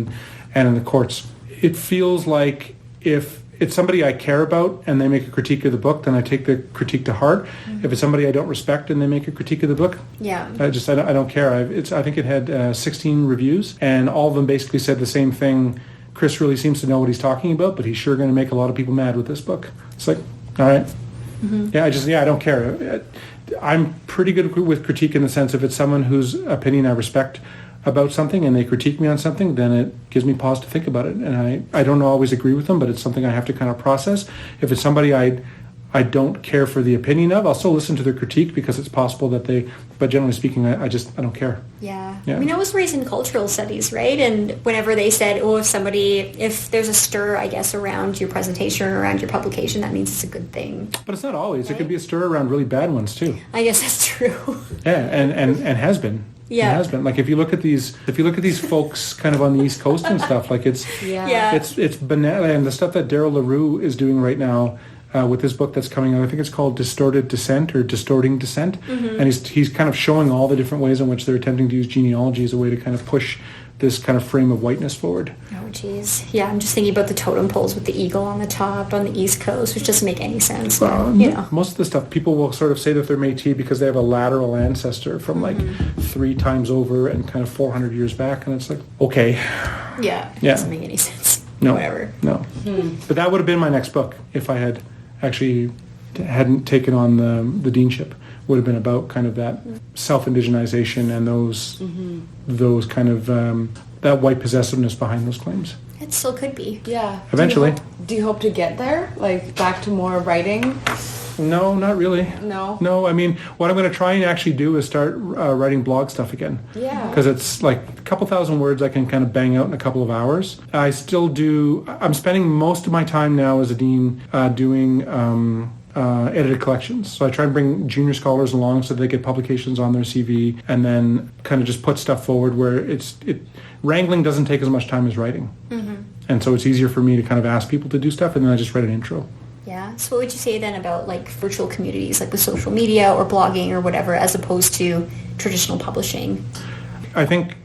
in the courts. It feels like if it's somebody I care about and they make a critique of the book, then I take the critique to heart. Mm-hmm. If it's somebody I don't respect and they make a critique of the book, I don't care. I think it had 16 reviews, and all of them basically said the same thing. Chris really seems to know what he's talking about, but he's sure going to make a lot of people mad with this book. It's like, all right. Mm-hmm. I don't care. I'm pretty good with critique in the sense if it's someone whose opinion I respect about something and they critique me on something, then it gives me pause to think about it. And I don't always agree with them, but it's something I have to kind of process. If it's somebody I don't care for the opinion of, I'll still listen to their critique because it's possible that but generally speaking, I don't care. Yeah. I mean, I was raised in cultural studies, right? And whenever they said, if there's a stir, I guess, around your presentation or around your publication, that means it's a good thing. But it's not always. Right? It could be a stir around really bad ones too. I guess that's true. Yeah, and has been. Yeah. It has been. Like if you look at these folks kind of on the East Coast and stuff, like it's banana. And the stuff that Daryl LaRue is doing right now, with this book that's coming out, I think it's called Distorted Descent or Distorting Descent, mm-hmm. and he's kind of showing all the different ways in which they're attempting to use genealogy as a way to kind of push this kind of frame of whiteness forward. Oh, geez. Yeah, I'm just thinking about the totem poles with the eagle on the top on the East Coast, which doesn't make any sense. Well, most of the stuff, people will sort of say that they're Métis because they have a lateral ancestor from like 3 times over and kind of 400 years back, and it's like, okay. Yeah, it doesn't make any sense. No. Whatever. No. But that would have been my next book if I had actually hadn't taken on the deanship. Would have been about kind of that self-indigenization and those kind of that white possessiveness behind those claims. It still could be. Yeah. Eventually. Do you hope to get there? Like back to more writing? No, not really. No, I mean, what I'm going to try and actually do is start writing blog stuff again. Yeah. Because it's like a couple thousand words I can kind of bang out in a couple of hours. I'm spending most of my time now as a dean doing edited collections. So I try and bring junior scholars along so they get publications on their CV, and then kind of just put stuff forward where wrangling doesn't take as much time as writing. Mm-hmm. And so it's easier for me to kind of ask people to do stuff, and then I just write an intro. Yeah. So what would you say then about like virtual communities, like with social media or blogging or whatever, as opposed to traditional publishing? I think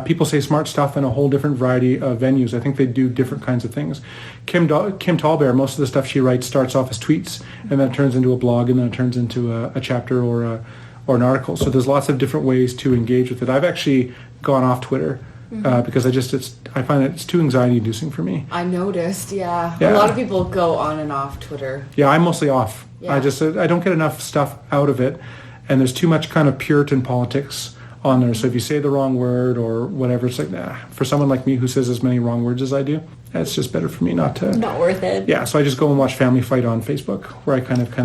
people say smart stuff in a whole different variety of venues. I think they do different kinds of things. Kim Tallbear, most of the stuff she writes starts off as tweets, and then it turns into a blog, and then it turns into a chapter or an article. So there's lots of different ways to engage with it. I've actually gone off Twitter. Because I find it's too anxiety-inducing for me. I noticed, yeah. A lot of people go on and off Twitter. Yeah, I'm mostly off. Yeah. I don't get enough stuff out of it, and there's too much kind of Puritan politics on there. So if you say the wrong word or whatever, it's like, nah. For someone like me who says as many wrong words as I do, it's just better for me not to. Not worth it. Yeah, so I just go and watch Family Fight on Facebook, where I kind of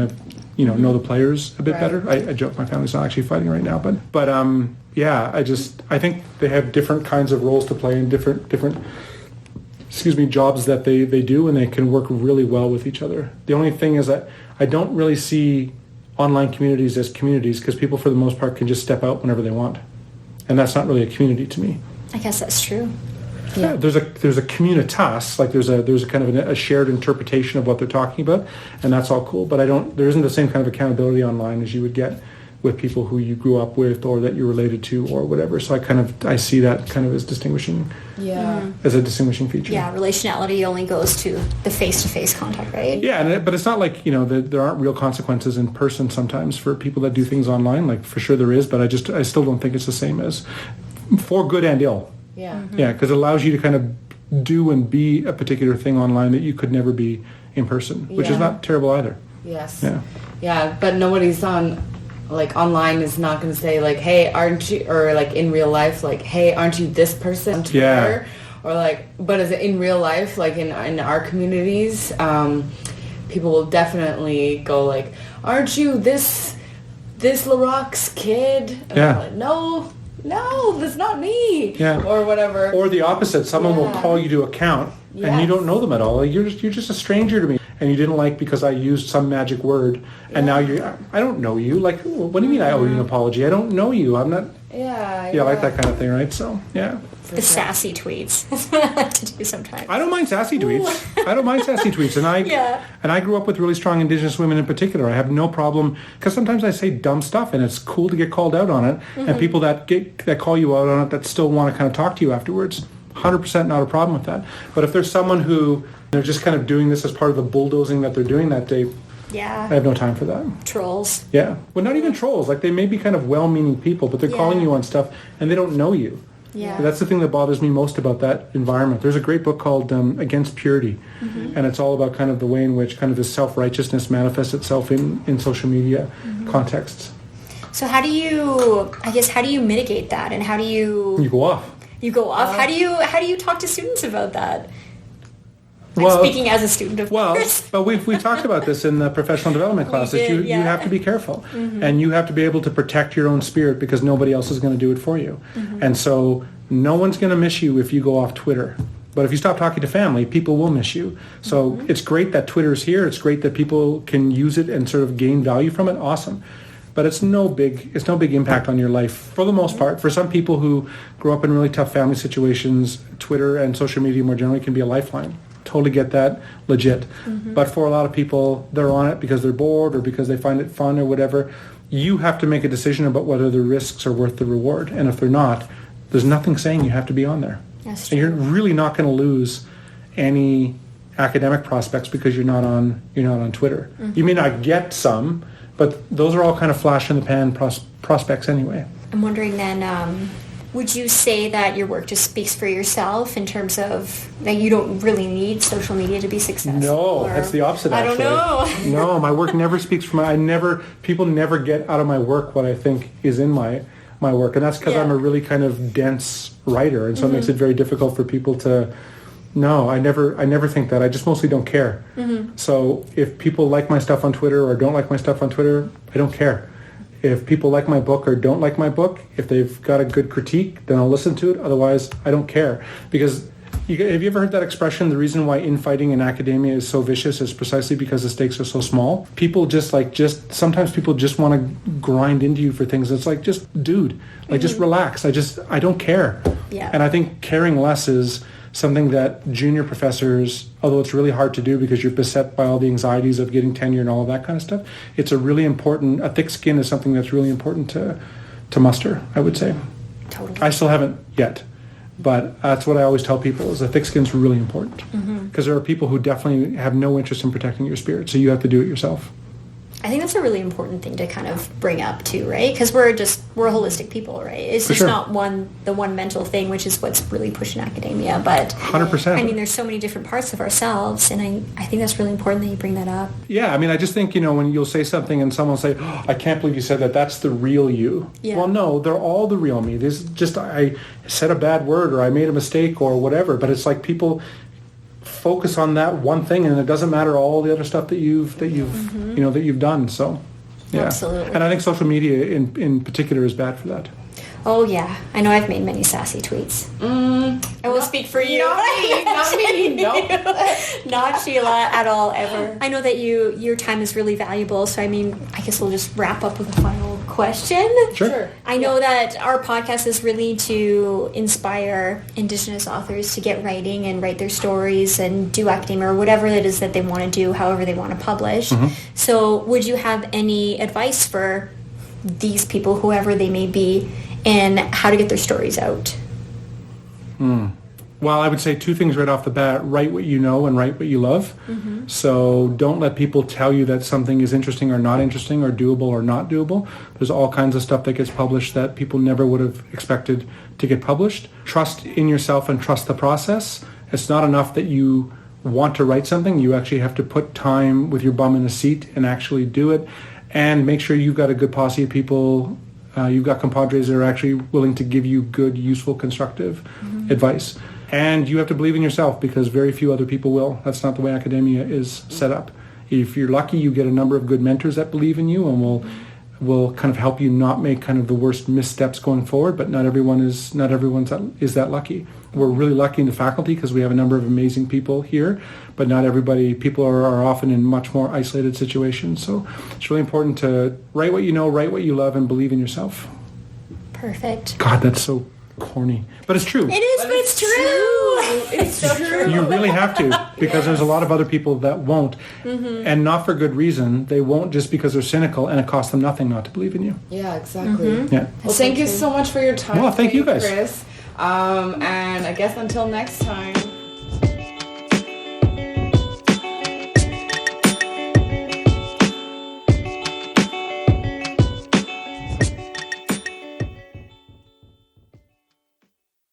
know the players a bit better. I joke my family's not actually fighting right now, but yeah, I think they have different kinds of roles to play and different jobs that they do, and they can work really well with each other. The only thing is that I don't really see online communities as communities, because people for the most part can just step out whenever they want, and that's not really a community to me. I guess that's true. Yeah, there's a communitas, like there's a kind of a shared interpretation of what they're talking about, and that's all cool. But there isn't the same kind of accountability online as you would get with people who you grew up with or that you're related to or whatever. So I see that kind of as distinguishing. Yeah. As a distinguishing feature. Yeah, relationality only goes to the face-to-face contact, right? Yeah, but it's not like, there aren't real consequences in person sometimes for people that do things online. Like, for sure there is, but I still don't think it's the same as for good and ill. Yeah. Yeah, because it allows you to kind of do and be a particular thing online that you could never be in person, which is not terrible either. Yes. Yeah. Yeah, but nobody's online is not going to say like, hey, aren't you, or like in real life, like, hey, aren't you this person on Twitter? Or like, but is it in real life, like in our communities, people will definitely go like, aren't you this LaRock's kid? And I'm like, no, that's not me. Yeah. Or whatever. Or the opposite, someone will call you to account and you don't know them at all. You're just a stranger to me. And you didn't like because I used some magic word, and now I don't know you. Like, what do you mean I owe you an apology? I don't know you. I'm not. Yeah. Like that kind of thing, right? So, yeah. The sassy tweets. That's what I like to do sometimes. I don't mind sassy tweets. I don't mind sassy tweets. And I grew up with really strong Indigenous women in particular. I have no problem, because sometimes I say dumb stuff, and it's cool to get called out on it. And people that call you out on it that still want to kind of talk to you afterwards, 100% not a problem with that. But if there's someone who they're just kind of doing this as part of the bulldozing that they're doing that day, yeah, I have no time for that. Trolls. Yeah. Well, not even trolls. Like, they may be kind of well-meaning people, but they're calling you on stuff, and they don't know you. Yeah. That's the thing that bothers me most about that environment. There's a great book called Against Purity, and it's all about kind of the way in which kind of this self-righteousness manifests itself in social media contexts. So how do you mitigate that, and how do you... You go off. You go off? How do you talk to students about that? Well, I'm speaking as a student, of course. But we talked about this in the professional development classes. You have to be careful, and you have to be able to protect your own spirit, because nobody else is going to do it for you. And so no one's going to miss you if you go off Twitter. But if you stop talking to family, people will miss you. So it's great that Twitter's here. It's great that people can use it and sort of gain value from it. Awesome. But it's no big impact on your life for the most part. For some people who grow up in really tough family situations, Twitter and social media more generally can be a lifeline. Totally get that, legit. But for a lot of people, they're on it because they're bored or because they find it fun or whatever. You have to make a decision about whether the risks are worth the reward. And if they're not, there's nothing saying you have to be on there. That's And true. you're really not going to lose any academic prospects because you're not on Twitter. You may not get some, but those are all kind of flash in the pan prospects anyway. I'm wondering then, would you say that your work just speaks for yourself in terms of that you don't really need social media to be successful? No, that's the opposite. I don't actually. know. No, my work never speaks for people never get out of my work what I think is in my work, and that's because I'm a really kind of dense writer, and so it makes it very difficult for people to. No, I never think that. I just mostly don't care. So if people like my stuff on Twitter or don't like my stuff on Twitter, I don't care. If people like my book or don't like my book, if they've got a good critique, then I'll listen to it. Otherwise, I don't care. Because have you ever heard that expression, the reason why infighting in academia is so vicious is precisely because the stakes are so small? People sometimes people just want to grind into you for things. It's like, just relax. I don't care. Yeah. And I think caring less is something that junior professors, although it's really hard to do because you're beset by all the anxieties of getting tenure and all of that kind of stuff, it's a thick skin is something that's really important to muster, I would say. Totally. I still haven't yet, but that's what I always tell people, is a thick skin's really important. Because there are people who definitely have no interest in protecting your spirit, so you have to do it yourself. I think that's a really important thing to kind of bring up too, right? Because we're holistic people, right? It's just not the one mental thing, which is what's really pushing academia. But 100%. I mean, there's so many different parts of ourselves, and I think that's really important that you bring that up. Yeah, I mean, I just think, when you'll say something and someone will say, oh, I can't believe you said that, that's the real you. Yeah. Well, no, they're all the real me. This is just, I said a bad word or I made a mistake or whatever, but it's like people focus on that one thing, and it doesn't matter all the other stuff that you've done. So, yeah. Absolutely. And I think social media in particular is bad for that. Oh yeah, I know. I've made many sassy tweets. I will speak for you. Not me. No. Not Sheila at all, ever. I know that your time is really valuable, so I guess we'll just wrap up with a final question. Sure. I know that our podcast is really to inspire Indigenous authors to get writing and write their stories and do academia or whatever it is that they want to do, however they want to publish. So would you have any advice for these people, whoever they may be, and how to get their stories out? Well, I would say two things right off the bat. Write what you know and write what you love. So don't let people tell you that something is interesting or not interesting or doable or not doable. There's all kinds of stuff that gets published that people never would have expected to get published. Trust in yourself and trust the process. It's not enough that you want to write something. You actually have to put time with your bum in a seat and actually do it, and make sure you've got a good posse of people. You've got compadres that are actually willing to give you good, useful, constructive advice. And you have to believe in yourself, because very few other people will. That's not the way academia is set up. If you're lucky, you get a number of good mentors that believe in you and will kind of help you not make kind of the worst missteps going forward. But not everyone is that lucky. We're really lucky in the faculty because we have a number of amazing people here, but not everybody. People are often in much more isolated situations. So it's really important to write what you know, write what you love, and believe in yourself. Perfect. God, that's so corny, but it's true. It is, but it's true. It's so true. You really have to, because there's a lot of other people that won't, and not for good reason. They won't just because they're cynical, and it costs them nothing not to believe in you. Yeah, exactly. Yeah. Well, thank you so much for your time. Well, thank you guys. Chris. And I guess until next time.